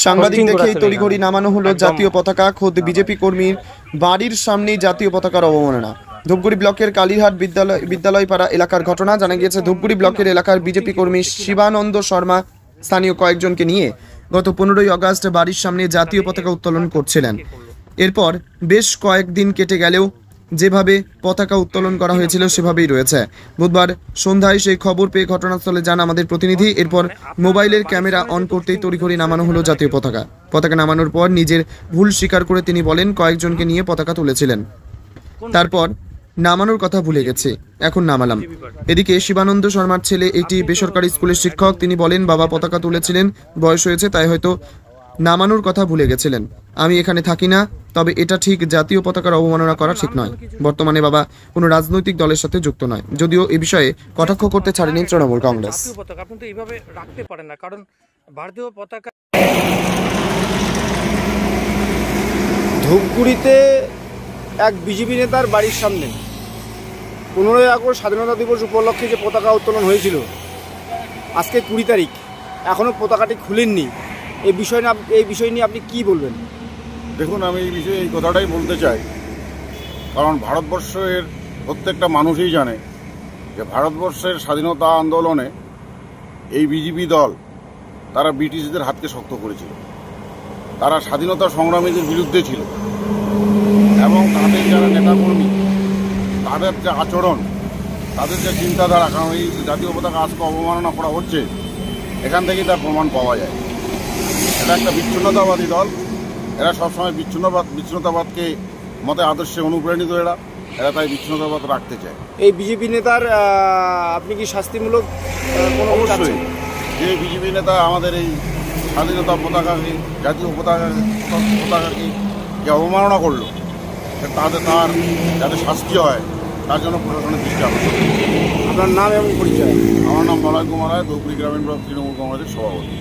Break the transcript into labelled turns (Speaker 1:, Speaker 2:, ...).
Speaker 1: সাংবাদিক দেখেই তড়িঘড়ি নামানো হলো জাতীয় পতাকা। খোদ বিজেপি কর্মীর বাড়ির সামনেই জাতীয় পতাকার অবমাননা। ধূপগুড়ি ব্লকের কালীহাট বিদ্যালয়পাড়া এলাকার ঘটনা। জানা গিয়েছে, ধূপগুড়ি ব্লকের এলাকার বিজেপি কর্মী শিবানন্দ শর্মা স্থানীয় কয়েকজনকে নিয়ে গত 15ই আগস্ট বাড়ির সামনে জাতীয় পতাকা উত্তোলন করছিলেন। এরপর বেশ কয়েকদিন কেটে গেলেও যেভাবে পতাকা উত্তোলন করা হয়েছিল সেভাবেই রয়েছে। বুধবার সন্ধ্যায় সেই খবর পেয়ে ঘটনাস্থলে যান আমাদের প্রতিনিধি। এরপর মোবাইলের ক্যামেরা অন করতেই তড়িঘড়ি নামানো হলো জাতীয় পতাকা। পতাকা নামানোর পর নিজের ভুল স্বীকার করে তিনি বলেন, কয়েকজনকে নিয়ে পতাকা তুলেছিলেন, তারপর নামানোর কথা ভুলে গেছে, এখন নামালাম। এদিকে শিবানন্দ শর্মার ছেলে একটি বেসরকারি স্কুলের শিক্ষক। তিনি বলেন, বাবা পতাকা তুলেছিলেন, বয়স হয়েছে তাই হয়তো নামানোর কথা ভুলে গেছিলেন। আমি এখানে থাকি না, তবে এটা ঠিক, জাতীয় পতাকার অবমাননা করা ঠিক নয়। বর্তমানে বাবা কোনো রাজনৈতিক দলের সাথে যুক্ত নয়, যদিও এ বিষয়ে কটাক্ষ করতে ছাড়েনি তৃণমূল কংগ্রেস।
Speaker 2: আপনি তো এইভাবে রাখতে পারেন না, কারণ ভারতীয় পতাকা।
Speaker 3: ধূপগুড়িতে এক বিজেপি নেতার বাড়ির সামনে 15ই আগস্ট স্বাধীনতা দিবস উপলক্ষে যে পতাকা উত্তোলন হয়েছিল, আজকে 20 তারিখ, এখনও পতাকাটি খুলেননি। এই বিষয় নিয়ে আপনি কি বলবেন?
Speaker 4: দেখুন, আমি এই বিষয়ে এই কথাটাই বলতে চাই, কারণ ভারতবর্ষের প্রত্যেকটা মানুষই জানে যে ভারতবর্ষের স্বাধীনতা আন্দোলনে এই বিজেপি দল তারা ব্রিটিশদের হাতকে শক্ত করেছিল। তারা স্বাধীনতা সংগ্রামীদের বিরুদ্ধে ছিল এবং তাদের যারা নেতাকর্মী, তাদের যে আচরণ, তাদের যে চিন্তাধারা, কারণ এই জাতীয় পতাকা আজকে অবমাননা করা হচ্ছে, এখান থেকেই তার প্রমাণ পাওয়া যায়। এটা একটা বিচ্ছিন্নতাবাদী দল। এরা সবসময় বিচ্ছিন্নতাবাদকে মতে আদর্শে অনুপ্রাণিত। এরা তাই বিচ্ছিন্নতাবাদ রাখতে চায়।
Speaker 3: এই বিজেপি নেতার আপনি কি শাস্তিমূলক?
Speaker 4: অবশ্যই, যে বিজেপি নেতা আমাদের এই স্বাধীনতা পতাকাকে, জাতীয় পতাকাকে যে অবমাননা করলো, তার যাতে শাস্তি হয় তার জন্য প্রশাসনের দৃষ্টি আকর্ষণ।
Speaker 3: আপনার নাম এবং পরিচয়?
Speaker 4: আমার নাম মলয় কুমার রায়, ধূপগুড়ি গ্রামীণ ব্লক তৃণমূল কংগ্রেসের সভাপতি।